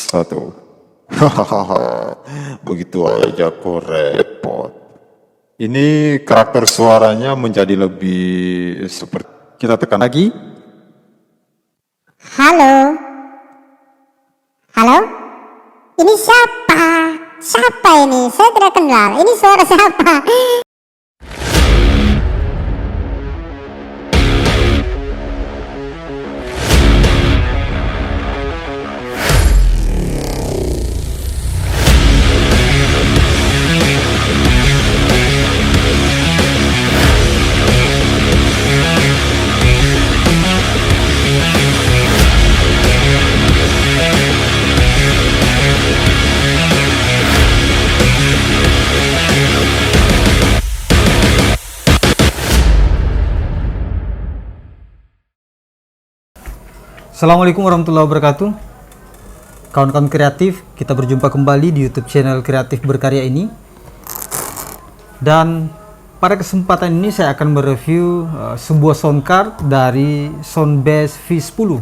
satu. Hahaha, begitu aja kok repot. Ini karakter suaranya menjadi lebih seperti, kita tekan lagi. Halo? Halo? Ini siapa? Siapa ini? Saya tidak kenal. Ini suara siapa? Assalamualaikum warahmatullahi wabarakatuh. Kawan-kawan kreatif, kita berjumpa kembali di YouTube channel Kreatif Berkarya ini. Dan pada kesempatan ini saya akan mereview sebuah sound card dari Soundbase V10.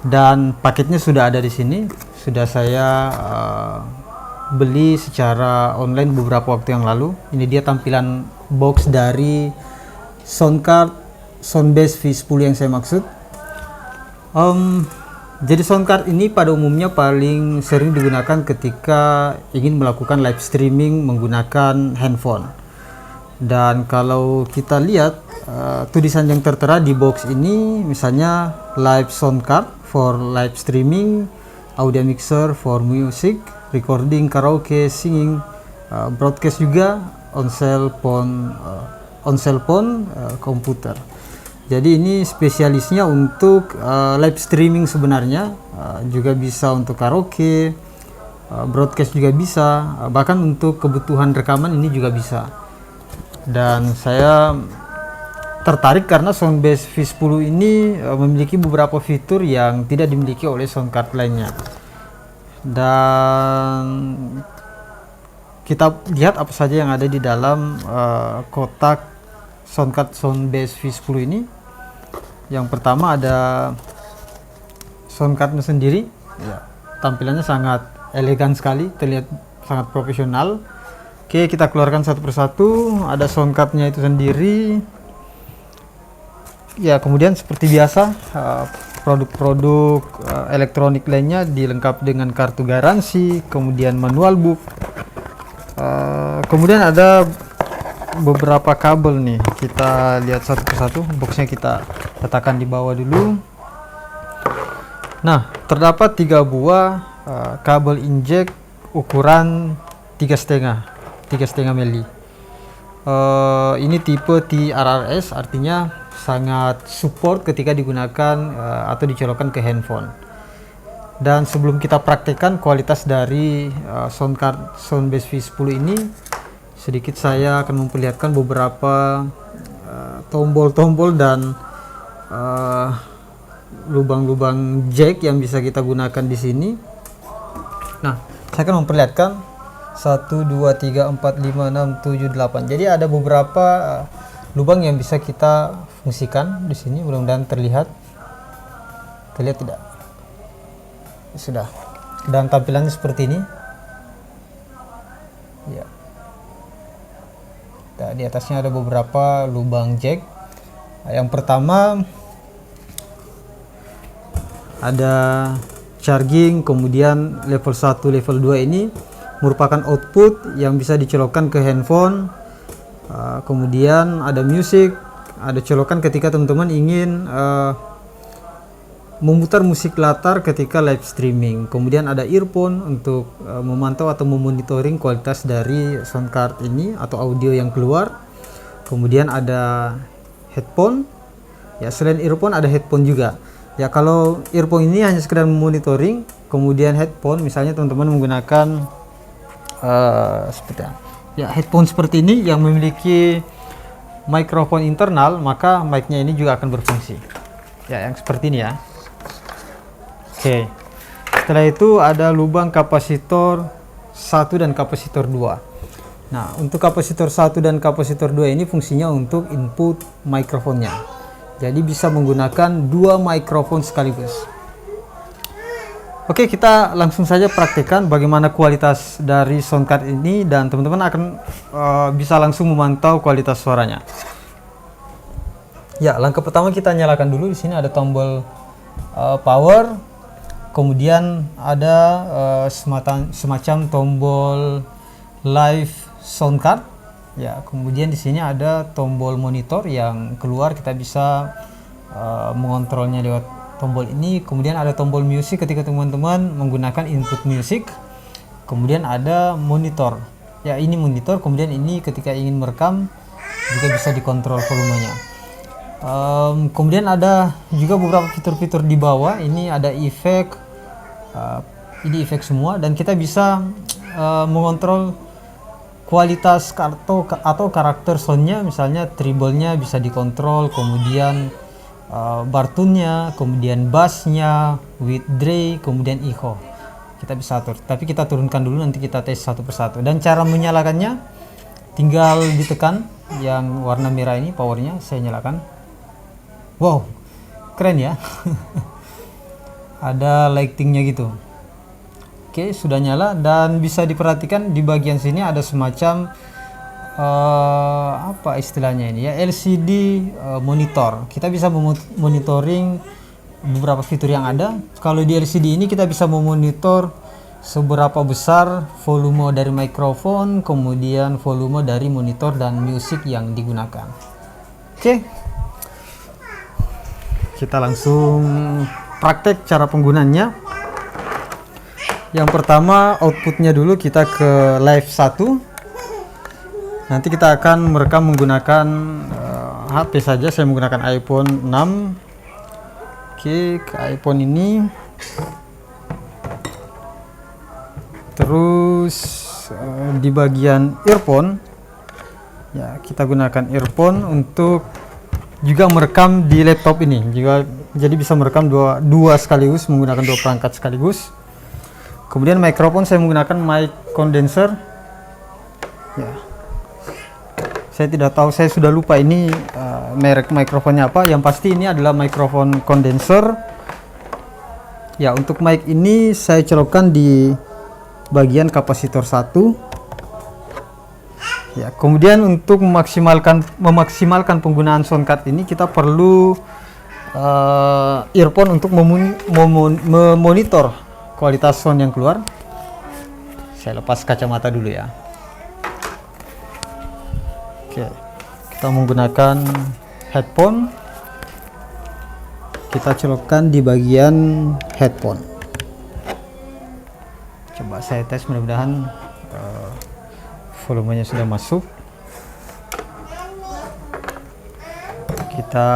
Dan paketnya sudah ada di sini. Sudah saya beli secara online beberapa waktu yang lalu. Ini dia tampilan box dari sound card Soundbase V10 yang saya maksud. Jadi sound card ini pada umumnya paling sering digunakan ketika ingin melakukan live streaming menggunakan handphone. Dan kalau kita lihat tulisan yang tertera di box ini, misalnya live sound card for live streaming, audio mixer for music, recording, karaoke, singing, broadcast juga, on cell phone, komputer. Jadi ini spesialisnya untuk live streaming sebenarnya, juga bisa untuk karaoke, broadcast juga bisa, bahkan untuk kebutuhan rekaman ini juga bisa. Dan saya tertarik karena Soundbase V10 ini memiliki beberapa fitur yang tidak dimiliki oleh sound card lainnya. Dan kita lihat apa saja yang ada di dalam kotak sound card Soundbase V10 ini. Yang pertama ada sound cardnya sendiri, ya, tampilannya sangat elegan sekali, terlihat sangat profesional. Oke, kita keluarkan satu persatu. Ada sound cardnya itu sendiri. Ya, kemudian seperti biasa produk-produk elektronik lainnya dilengkapi dengan kartu garansi, kemudian manual book. Kemudian ada beberapa kabel nih, kita lihat satu persatu. Boxnya kita letakkan di bawah dulu. Nah, terdapat 3 buah kabel injek ukuran 3,5 mili. Ini tipe TRRS, artinya sangat support ketika digunakan atau dicolokkan ke handphone. Dan sebelum kita praktekkan kualitas dari sound card Soundbase V10 ini, sedikit saya akan memperlihatkan beberapa tombol-tombol dan lubang-lubang jack yang bisa kita gunakan di sini. Nah, saya akan memperlihatkan 1, 2, 3, 4, 5, 6, 7, 8. Jadi ada beberapa lubang yang bisa kita fungsikan di sini. Mudah-mudahan terlihat. Terlihat tidak? Sudah. Dan tampilannya seperti ini. Ya. Nah, di atasnya ada beberapa lubang jack. Yang pertama ada charging, kemudian level 1, level 2 ini merupakan output yang bisa dicolokkan ke handphone. Kemudian ada music, ada colokan ketika teman-teman ingin memutar musik latar ketika live streaming. Kemudian ada earphone untuk memantau atau memonitoring kualitas dari sound card ini atau audio yang keluar. Kemudian ada headphone. Ya, selain earphone ada headphone juga. Ya, kalau earphone ini hanya sekedar monitoring, kemudian headphone misalnya teman-teman menggunakan seperti ya headphone seperti ini yang memiliki mikrofon internal, maka mic-nya ini juga akan berfungsi. Ya, yang seperti ini ya. Oke. Setelah itu ada lubang kapasitor 1 dan kapasitor 2. Nah, untuk kapasitor 1 dan kapasitor 2 ini fungsinya untuk input mikrofonnya. Jadi bisa menggunakan 2 mikrofon sekaligus. Oke, kita langsung saja praktekkan bagaimana kualitas dari sound card ini, dan teman-teman akan bisa langsung memantau kualitas suaranya. Ya, langkah pertama kita nyalakan dulu. Di sini ada tombol power, kemudian ada semacam tombol live sound card. Ya, kemudian di sini ada tombol monitor yang keluar, kita bisa mengontrolnya lewat tombol ini. Kemudian ada tombol music ketika teman-teman menggunakan input music. Kemudian ada monitor. Ya, ini monitor. Kemudian ini ketika ingin merekam juga bisa dikontrol volumenya. Kemudian ada juga beberapa fitur-fitur di bawah. Ini ada efek. Ini efek semua, dan kita bisa mengontrol kualitas atau karakter soundnya. Misalnya treble-nya bisa dikontrol, kemudian bartunnya, kemudian bassnya, width delay, kemudian echo kita bisa atur. Tapi kita turunkan dulu, nanti kita tes satu persatu. Dan cara menyalakannya tinggal ditekan yang warna merah ini, powernya saya nyalakan. Wow, keren ya. Ada lightingnya gitu. Oke, sudah nyala, dan bisa diperhatikan di bagian sini ada semacam apa istilahnya ini ya, LCD monitor. Kita bisa monitoring beberapa fitur yang ada. Kalau di LCD ini kita bisa memonitor seberapa besar volume dari mikrofon, kemudian volume dari monitor dan musik yang digunakan. Oke, kita langsung praktek cara penggunaannya. Yang pertama, outputnya dulu kita ke live 1. Nanti kita akan merekam menggunakan HP saja. Saya menggunakan iPhone 6. Oke, ke iPhone ini. Terus di bagian earphone, ya kita gunakan earphone untuk juga merekam di laptop ini. Juga jadi bisa merekam dua sekaligus, menggunakan dua perangkat sekaligus. Kemudian mikrofon saya menggunakan mic condenser. Ya. Saya tidak tahu, saya sudah lupa ini merek mikrofonnya apa. Yang pasti ini adalah mikrofon kondenser. Ya, untuk mic ini saya colokkan di bagian kapasitor 1. Ya, kemudian untuk memaksimalkan penggunaan sound card ini, kita perlu earphone untuk memonitor kualitas sound yang keluar. Saya lepas kacamata dulu ya. Oke, kita menggunakan headphone. Kita colokkan di bagian headphone. Coba saya tes, mudah-mudahan volumenya sudah masuk. Kita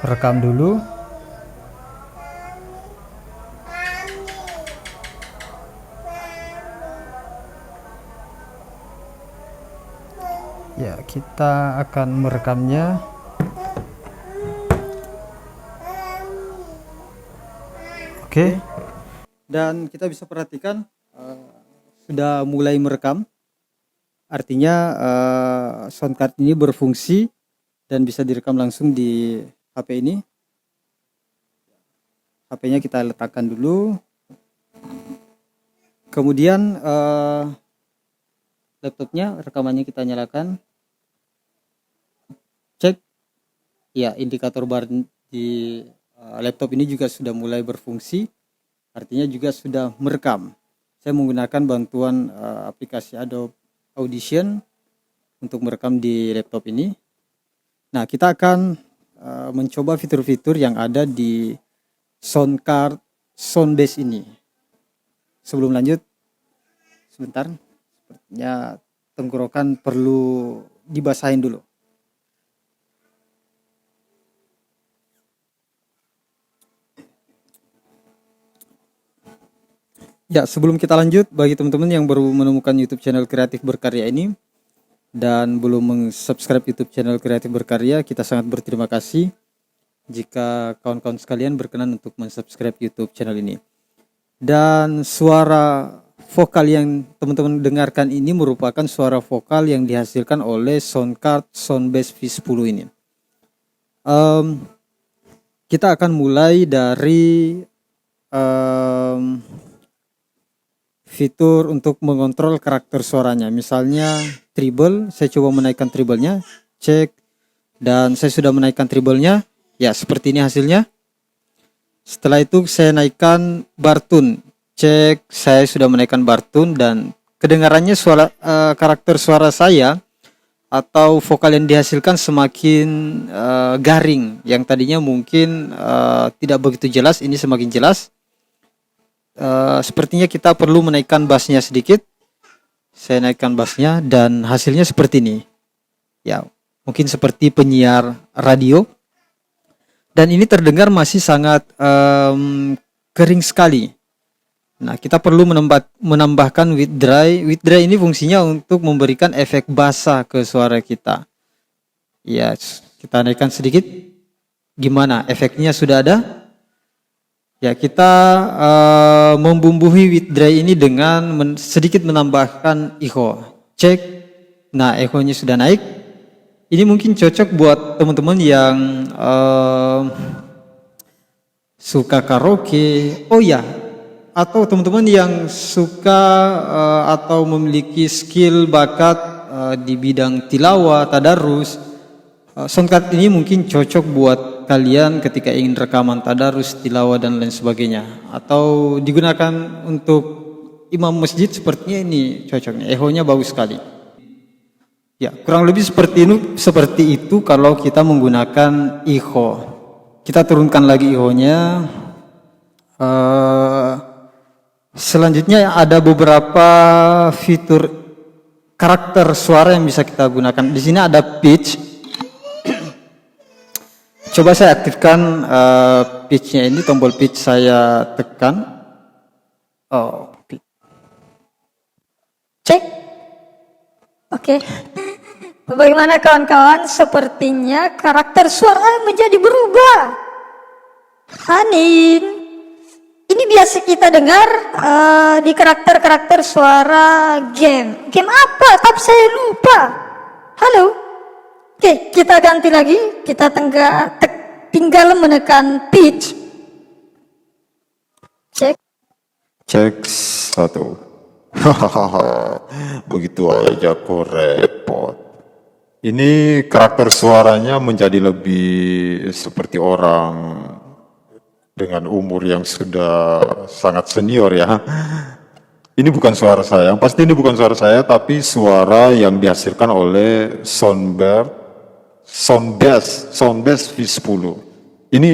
rekam dulu. Ya, kita akan merekamnya. Oke. Dan kita bisa perhatikan sudah mulai merekam. Artinya sound card ini berfungsi dan bisa direkam langsung di HP ini. HP-nya kita letakkan dulu. Kemudian laptopnya, rekamannya kita nyalakan. Cek. Ya, indikator bar di laptop ini juga sudah mulai berfungsi. Artinya juga sudah merekam. Saya menggunakan bantuan aplikasi Adobe Audition untuk merekam di laptop ini. Nah, kita akan mencoba fitur-fitur yang ada di sound card Soundbase ini. Sebelum lanjut, sebentar, sepertinya tenggorokan perlu dibasahin dulu. Ya, sebelum kita lanjut, bagi teman-teman yang baru menemukan YouTube channel Kreatif Berkarya ini dan belum meng-subscribe YouTube channel Kreatif Berkarya, kita sangat berterima kasih jika kawan-kawan sekalian berkenan untuk mensubscribe YouTube channel ini. Dan suara vokal yang teman-teman dengarkan ini merupakan suara vokal yang dihasilkan oleh sound card Soundbase V10 ini. Kita akan mulai dari em, fitur untuk mengontrol karakter suaranya. Misalnya treble, saya coba menaikkan treble-nya, cek, dan saya sudah menaikkan treble-nya. Ya, seperti ini hasilnya. Setelah itu saya naikkan bartune, cek, saya sudah menaikkan bartune dan kedengarannya karakter suara saya atau vokal yang dihasilkan semakin garing. Yang tadinya mungkin tidak begitu jelas, ini semakin jelas. Sepertinya kita perlu menaikkan bassnya sedikit. Saya naikkan bassnya dan hasilnya seperti ini. Ya, mungkin seperti penyiar radio. Dan ini terdengar masih sangat kering sekali. Nah, kita perlu menambahkan width dry. Width dry ini fungsinya untuk memberikan efek basah ke suara kita. Ya, kita naikkan sedikit. Gimana? Efeknya sudah ada? Ya, kita membumbui width dry ini dengan sedikit menambahkan echo. Cek. Nah, echo-nya sudah naik. Ini mungkin cocok buat teman-teman yang suka karaoke. Oh ya, atau teman-teman yang suka atau memiliki skill bakat di bidang tilawah, tadarus. Soundcard ini mungkin cocok buat kalian ketika ingin rekaman tadarus, tilawah dan lain sebagainya. Atau digunakan untuk imam masjid, sepertinya ini cocok nih. Echo-nya bagus sekali. Ya, kurang lebih seperti itu kalau kita menggunakan echo. Kita turunkan lagi echo-nya. Selanjutnya ada beberapa fitur karakter suara yang bisa kita gunakan. Di sini ada pitch. Coba saya aktifkan pitch-nya ini, tombol pitch saya tekan. Oh, pitch. Cek. Oke. Bagaimana kawan-kawan? Sepertinya karakter suara menjadi berubah. Hanin, ini biasa kita dengar di karakter-karakter suara game. Game apa? Tapi saya lupa. Halo? Oke, kita ganti lagi. Kita tinggal menekan pitch. Cek. Cek 1. Hahaha, begitu aja kok repot. Ini karakter suaranya menjadi lebih seperti orang dengan umur yang sudah sangat senior ya. Ini bukan suara saya, pasti ini bukan suara saya, tapi suara yang dihasilkan oleh Soundbass V10. Ini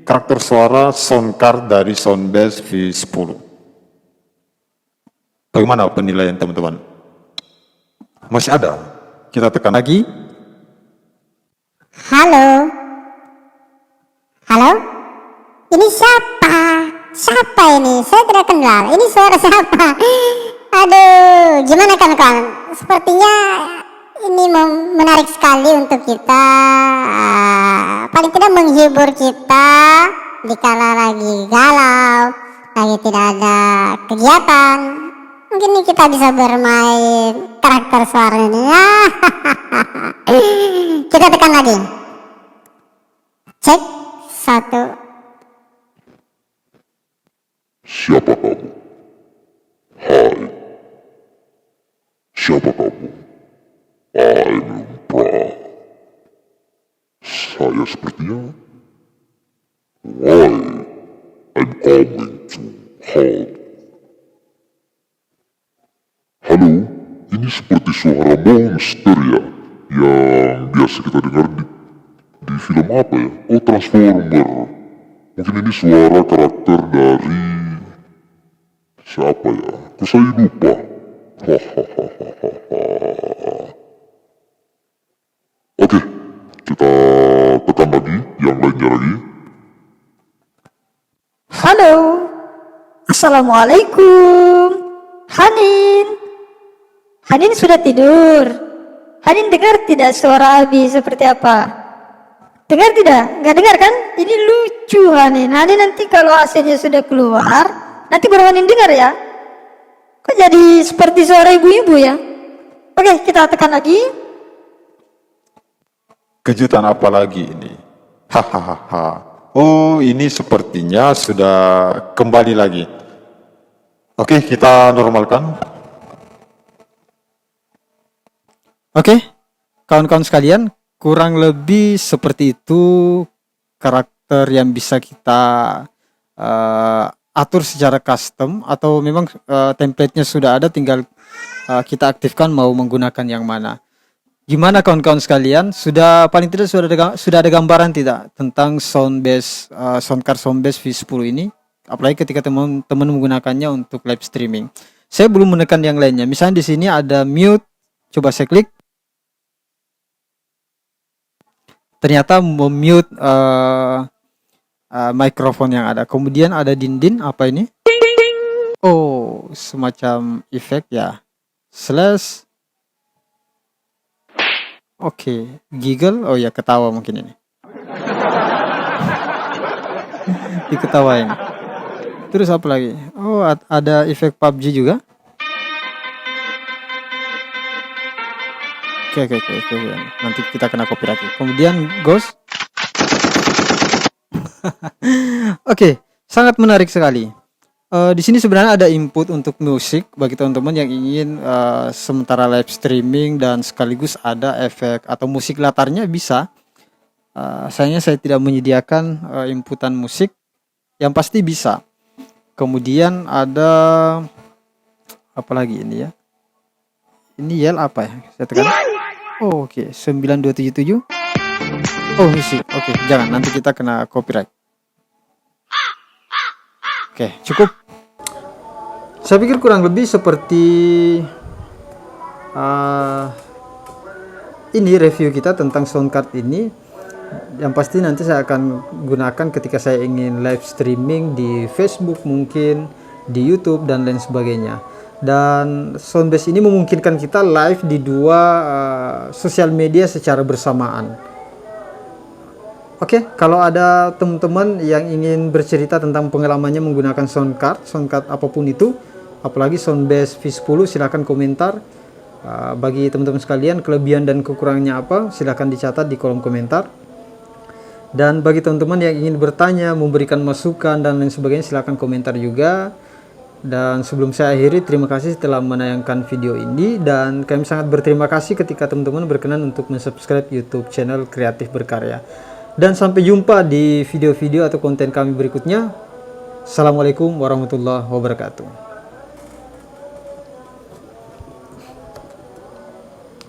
karakter suara soundcard dari Soundbass V10. Bagaimana penilaian teman-teman? Masih ada? Kita tekan lagi. Halo? Halo? Ini siapa? Siapa ini? Saya tidak kenal. Ini suara siapa? Aduh, gimana kawan-kawan? Sepertinya ini menarik sekali untuk kita. Paling tidak menghibur kita dikala lagi galau, lagi tidak ada kegiatan. Mungkin ini kita bisa bermain karakter suaranya. Kita tekan lagi. Cek 1. Siapa kamu? Hai. Siapa kamu? I'm Lumpra. Saya sepertinya. Why? I'm coming to help. Halo, ini seperti suara monster ya, yang biasa kita dengar di film apa ya? Oh, Transformer. Mungkin ini suara karakter dari siapa ya? Kok saya lupa? Oke, kita tekan lagi, yang lainnya lagi. Halo. Assalamualaikum. Hanin. Hanin sudah tidur. Hanin dengar tidak suara Abi seperti apa? Dengar tidak? Nggak dengar kan? Ini lucu Hanin. Hanin nanti kalau hasilnya sudah keluar, nanti baru Hanin dengar ya. Kok jadi seperti suara ibu-ibu ya? Oke, kita tekan lagi. Kejutan apa lagi ini? Hahaha. Oh, ini sepertinya sudah kembali lagi. Oke, kita normalkan. Oke, kawan-kawan sekalian, kurang lebih seperti itu karakter yang bisa kita atur secara custom, atau memang template-nya sudah ada, tinggal kita aktifkan mau menggunakan yang mana. Gimana kawan-kawan sekalian? Sudah paling tidak sudah ada gambaran tidak tentang soundcard Soundbase V10 ini? Apalagi ketika teman-teman menggunakannya untuk live streaming. Saya belum menekan yang lainnya. Misalnya di sini ada mute, coba saya klik. Ternyata memute mikrofon yang ada. Kemudian ada dinding, apa ini? Oh, semacam efek ya. Slash. Oke, giggle. Oh ya, ketawa mungkin ini. Diketawain. Terus apa lagi? Oh, ada efek PUBG juga. Oke. Nanti kita kena copyright. Kemudian ghost. Oke, sangat menarik sekali. Di sini sebenarnya ada input untuk musik bagi teman-teman yang ingin sementara live streaming dan sekaligus ada efek atau musik latarnya bisa. Sayangnya saya tidak menyediakan inputan musik, yang pasti bisa. Kemudian ada apa lagi ini ya? Ini yell apa ya? Saya tekan. Oh, oke, 9277. Oh, musik. Oke, jangan, nanti kita kena copyright. Oke, cukup. Saya pikir kurang lebih seperti ini review kita tentang soundcard ini. Yang pasti nanti saya akan gunakan ketika saya ingin live streaming di Facebook, mungkin di YouTube dan lain sebagainya. Dan Soundbase ini memungkinkan kita live di dua sosial media secara bersamaan. Oke, kalau ada teman-teman yang ingin bercerita tentang pengalamannya menggunakan soundcard apapun itu, apalagi Soundbase V10, silahkan komentar. Bagi teman-teman sekalian, kelebihan dan kekurangannya apa, silahkan dicatat di kolom komentar. Dan bagi teman-teman yang ingin bertanya, memberikan masukan dan lain sebagainya, silahkan komentar juga. Dan sebelum saya akhiri, terima kasih telah menayangkan video ini, dan kami sangat berterima kasih ketika teman-teman berkenan untuk mensubscribe YouTube channel Kreatif Berkarya. Dan sampai jumpa di video-video atau konten kami berikutnya. Assalamualaikum warahmatullahi wabarakatuh.